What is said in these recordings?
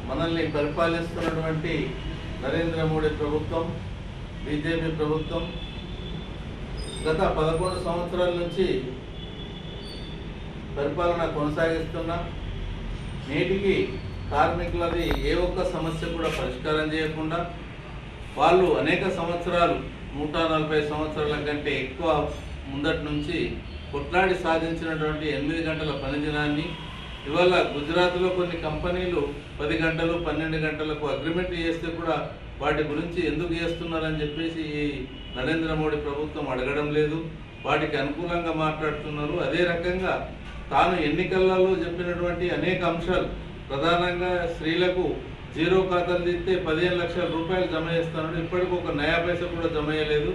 మనల్ని పరిపాలిస్తున్నటువంటి నరేంద్ర మోడీ ప్రభుత్వం, బీజేపీ ప్రభుత్వం గత 11 సంవత్సరాల నుంచి పరిపాలన కొనసాగిస్తున్నా నేటికి కార్మికులది ఏ ఒక్క సమస్య కూడా పరిష్కారం చేయకుండా వాళ్ళు అనేక సంవత్సరాలు 140 సంవత్సరాల కంటే ఎక్కువ ముందటి నుంచి కొట్లాడి సాధించినటువంటి 8 గంటల పనిదినాన్ని ఇవాళ గుజరాత్లో కొన్ని కంపెనీలు 10 గంటలు 12 గంటలకు అగ్రిమెంట్ చేస్తే కూడా వాటి గురించి ఎందుకు చేస్తున్నారని చెప్పేసి ఈ నరేంద్ర మోడీ ప్రభుత్వం అడగడం లేదు, వాటికి అనుకూలంగా మాట్లాడుతున్నారు. అదే రకంగా తాను ఎన్నికలలో చెప్పినటువంటి అనేక అంశాలు, ప్రధానంగా స్త్రీలకు జీరో ఖాతాలు తీస్తే 15 లక్షల రూపాయలు జమ చేస్తానని ఇప్పటికి ఒక నయా పైసా కూడా జమ చేయలేదు.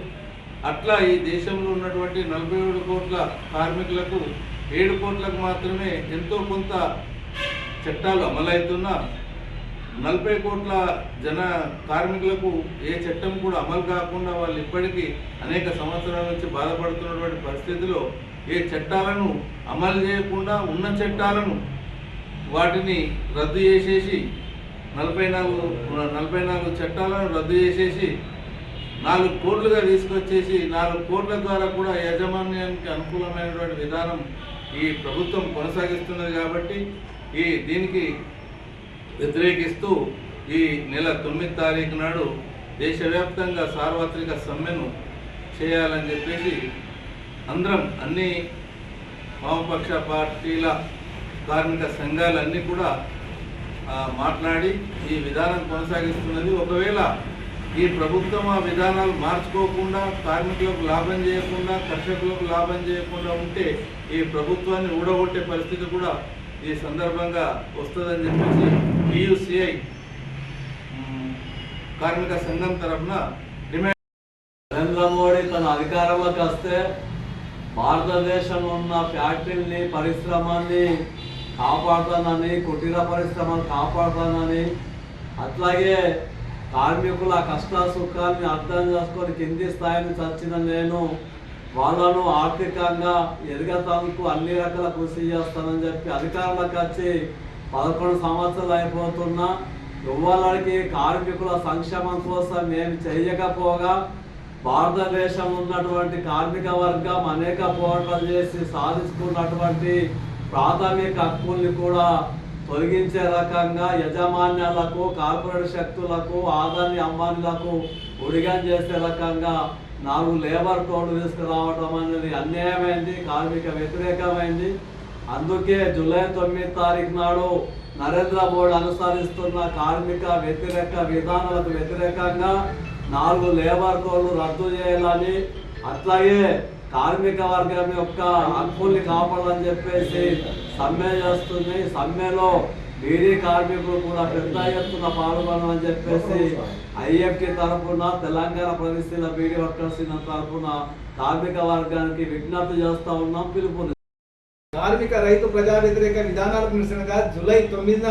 అట్లా ఈ దేశంలో ఉన్నటువంటి 47 కోట్ల కార్మికులకు 7 కోట్లకు మాత్రమే ఎంతో కొంత చట్టాలు అమలవుతున్నా 40 కోట్ల కార్మికులకు ఏ చట్టం కూడా అమలు కాకుండా వాళ్ళు ఇప్పటికీ అనేక సంవత్సరాల నుంచి బాధపడుతున్నటువంటి పరిస్థితిలో ఏ చట్టాలను అమలు చేయకుండా ఉన్న చట్టాలను వాటిని రద్దు చేసేసి 44 చట్టాలను రద్దు చేసేసి 4 కోట్లుగా తీసుకొచ్చేసి 4 కోట్ల ద్వారా కూడా యాజమాన్యానికి అనుకూలమైనటువంటి విధానం ఈ ప్రభుత్వం కొనసాగిస్తున్నది. కాబట్టి దీనికి వ్యతిరేకిస్తూ ఈ నెల 9 తారీఖు నాడు దేశవ్యాప్తంగా సార్వత్రిక సమ్మెను చేయాలని చెప్పేసి అందరం అన్ని వామపక్ష పార్టీల కార్మిక సంఘాలన్నీ కూడా మాట్లాడి ఈ విధానం కొనసాగిస్తున్నది. ఒకవేళ ఈ ప్రభుత్వం ఆ విధానాలు మార్చుకోకుండా కార్మికులకు లాభం చేయకుండా కర్షకులకు లాభం చేయకుండా ఉంటే ఈ ప్రభుత్వాన్ని ఊడగొట్టే పరిస్థితి కూడా ఈ సందర్భంగా వస్తుందని చెప్పేసి PUCI కార్మిక సంఘం తరఫున డిమాండ్. నరేంద్ర మోడీ తన అధికారంలోకి వస్తే భారతదేశంలో ఉన్న ఫ్యాక్టరీని పరిశ్రమాన్ని కాపాడుతానని, కుటీర పరిశ్రమను కాపాడుతానని, అట్లాగే కార్మికుల కష్ట సుఖాన్ని అర్థం చేసుకొని కింది స్థాయిని చచ్చిన నేను వాళ్ళను ఆర్థికంగా ఎదగటానికి అన్ని రకాల కృషి చేస్తానని చెప్పి అధికారంలోకి వచ్చి 11 సంవత్సరాలు అయిపోతున్నా ఇవ్వాలకి కార్మికుల సంక్షేమం కోసం మేము చేయకపోగా భారతదేశంలో ఉన్నటువంటి కార్మిక వర్గం అనేక పోరాటాలు చేసి సాధించుకున్నటువంటి ప్రాథమిక హక్కుల్ని కూడా తొలగించే రకంగా యజమాన్యాలకు, కార్పొరేట్ శక్తులకు, ఆదాని అంబానీలకు ఉడిగం చేసే రకంగా 4 లేబర్ కోడ్లు తీసుకురావడం అనేది అన్యాయమైంది, కార్మిక వ్యతిరేకమైంది. అందుకే జూలై 9 తారీఖు నాడు నరేంద్ర మోడీ అనుసరిస్తున్న కార్మిక వ్యతిరేక విధానాలకు వ్యతిరేకంగా 4 లేబర్ కోడ్లు రద్దు చేయాలని, అట్లాగే కార్మిక వర్గం యొక్క హక్కుల్ని కాపాడాలని చెప్పేసి సమ్మె చేస్తుంది. సమ్మెలో బీడీ కార్మికులు కూడా పెద్ద ఎత్తున పాల్గొనాలని చెప్పేసి IFT తరఫున, తెలంగాణ ప్రదేశీల బీడీ వర్కర్స్ తరఫున కార్మిక వర్గానికి విజ్ఞప్తి చేస్తా ఉన్నాం, పిలుపుని. కార్మిక రైతు ప్రజా వ్యతిరేక విధానాలకు నిరసనగా జూలై 9న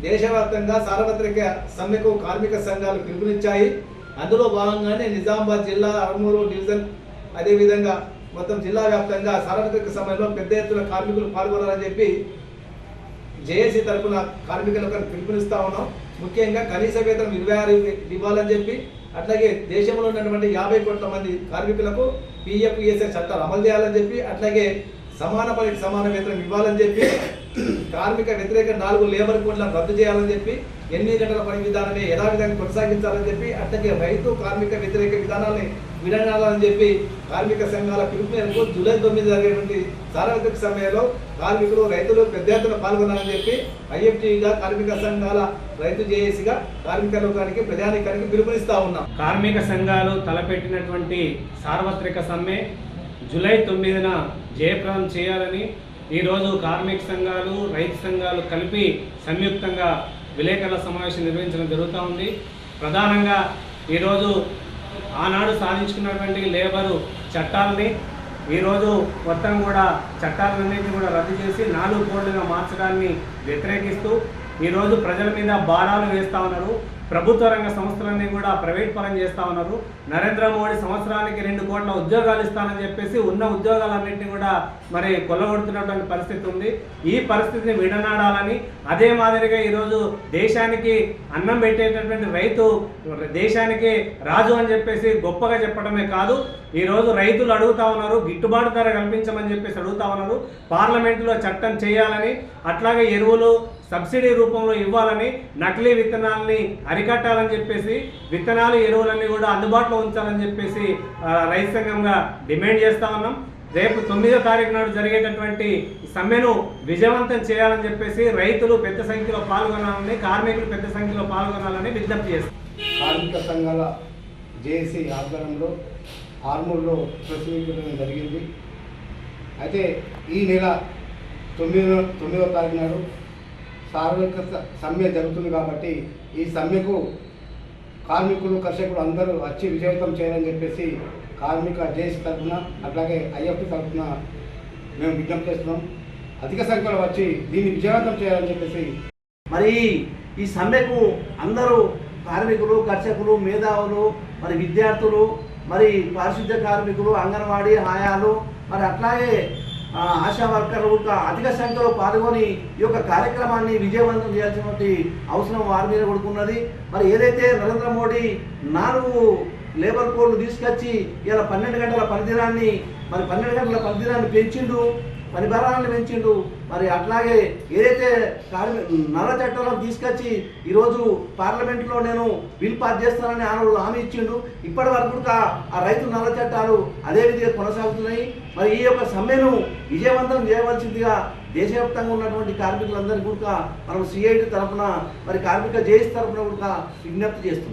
దేశవ్యాప్తంగా సార్వత్రిక సమ్మెకు కార్మిక సంఘాలు పిలుపునిచ్చాయి. అందులో భాగంగానే నిజామాబాద్ జిల్లా అరమూరు డివిజన్, అదేవిధంగా మొత్తం జిల్లా వ్యాప్తంగా సార్వత్రిక సమ్మెలో పెద్ద ఎత్తున కార్మికులు పాల్గొనాలని చెప్పి జేఏసీ తరఫున కార్మికులకు పిలుపునిస్తా ఉన్నాం. ముఖ్యంగా కనీస వేతనం 26 ఇవ్వాలని చెప్పి, అట్లాగే దేశంలో ఉన్నటువంటి 50 కోట్ల మంది కార్మికులకు PFPSA చట్టాలు అమలు చేయాలని చెప్పి, అట్లాగే సమాన పనికి సమాన వేతనం ఇవ్వాలని చెప్పి, కార్మిక వ్యతిరేక 4 లేబర్ కోడ్లను రద్దు చేయాలని చెప్పి, 8 గంటల పని విధానాన్ని యథావిధంగా కొనసాగించాలని చెప్పి, అట్లాగే రైతు కార్మిక వ్యతిరేక విధానాన్ని విడనాడాలని చెప్పి కార్మిక సంఘాల పిలుపు మేరకు జూలై 9 జరిగేటువంటి సార్వత్రిక సమ్మెలో కార్మికులు, రైతులు పెద్ద ఎత్తున పాల్గొనాలని చెప్పి IFTగా కార్మిక సంఘాల రైతు జేఏసీగా కార్మిక లోకానికి, ప్రజానీకానికి పిలుపునిస్తా ఉన్నాం. కార్మిక సంఘాలు తలపెట్టినటువంటి సార్వత్రిక సమ్మె జూలై 9న జయప్రదం చేయాలని ఈరోజు కార్మిక సంఘాలు, రైతు సంఘాలు కలిపి సంయుక్తంగా విలేకరుల సమావేశం నిర్వహించడం జరుగుతూ ఉంది. ప్రధానంగా ఈరోజు ఆనాడు సాధించుకున్నటువంటి లేబరు చట్టాలని ఈరోజు మొత్తం కూడా చట్టాలన్నింటినీ కూడా రద్దు చేసి 4 కోడ్లుగా మార్చడాన్ని వ్యతిరేకిస్తూ ఈరోజు ప్రజల మీద భారాలు వేస్తూ ఉన్నారు. ప్రభుత్వ రంగ సంస్థలన్నీ కూడా ప్రైవేట్ పరం చేస్తూ ఉన్నారు. నరేంద్ర మోడీ సంవత్సరానికి 2 కోట్ల ఉద్యోగాలు ఇస్తానని చెప్పేసి ఉన్న ఉద్యోగాలన్నింటినీ కూడా మరి కొల్లగొడుతున్నటువంటి పరిస్థితి ఉంది. ఈ పరిస్థితిని విడనాడాలని, అదే మాదిరిగా ఈరోజు దేశానికి అన్నం పెట్టేటటువంటి రైతు దేశానికి రాజు అని చెప్పేసి గొప్పగా చెప్పడమే కాదు, ఈరోజు రైతులు అడుగుతా ఉన్నారు, గిట్టుబాటు ధర కల్పించమని చెప్పేసి అడుగుతా ఉన్నారు. పార్లమెంటులో చట్టం చేయాలని, అట్లాగే ఎరువులు సబ్సిడీ రూపంలో ఇవ్వాలని, నకిలీ విత్తనాలని అరికట్టాలని చెప్పేసి విత్తనాలు ఎరువులన్నీ కూడా అందుబాటులో ఉంచాలని చెప్పేసి రైతు సంఘంగా డిమాండ్ చేస్తా ఉన్నాం. రేపు 9వ తారీఖు నాడు జరిగేటటువంటి సమ్మెను విజయవంతం చేయాలని చెప్పేసి రైతులు పెద్ద సంఖ్యలో పాల్గొనాలని, కార్మికులు పెద్ద సంఖ్యలో పాల్గొనాలని విజ్ఞప్తి చేస్తాం. కార్మిక సంఘాల జేఏసీ ఆధ్వర్యంలో ఆర్మూర్లో ప్రెస్ మీట్ పెట్టడం జరిగింది. అయితే ఈ నెల 9వ తారీఖు నాడు సార్వత్రిక సమ్మె జరుగుతుంది కాబట్టి ఈ సమ్మెకు కార్మికులు, కర్షకులు అందరూ వచ్చి విజయవంతం చేయాలని చెప్పేసి కార్మిక జేఏసీ తరఫున అట్లాగే ఐఎఫ్టీ తరఫున మేము విజ్ఞప్తి చేస్తున్నాం. అధిక సంఖ్యలో వచ్చి దీన్ని విజయవంతం చేయాలని చెప్పేసి మరి ఈ సమ్మెకు అందరూ కార్మికులు, కర్షకులు, మేధావులు, మరి విద్యార్థులు, మరి పారిశుద్ధ్య కార్మికులు, అంగన్వాడీ ఆయాలు, మరి అట్లాగే ఆశా వర్కర్లు అధిక సంఖ్యలో పాల్గొని ఈ యొక్క కార్యక్రమాన్ని విజయవంతం చేయాల్సినటువంటి అవసరం వారి మీద కొడుకున్నది. మరి ఏదైతే నరేంద్ర మోడీ 4 లేబర్ కోడ్లు తీసుకొచ్చి ఇలా 12 గంటల పనిదినాన్ని మరి 12 గంటల పనిదినాన్ని పెంచిండు, పని భారాలను పెంచిండు. మరి అట్లాగే ఏదైతే నల్ల చట్టాలను తీసుకొచ్చి ఈరోజు పార్లమెంట్లో నేను బిల్ పాస్ చేస్తానని హామీ ఇచ్చిండు. ఇప్పటి వరకు ఆ రైతు నల్ల చట్టాలు అదే విధంగా కొనసాగుతున్నాయి. మరి ఈ యొక్క సమ్మెను విజయవంతం చేయవలసిందిగా దేశవ్యాప్తంగా ఉన్నటువంటి కార్మికులందరికీ కూడా మనం సిఐటి తరఫున, మరి కార్మిక జేఏసీ తరఫున కూడా విజ్ఞప్తి చేస్తున్నాం.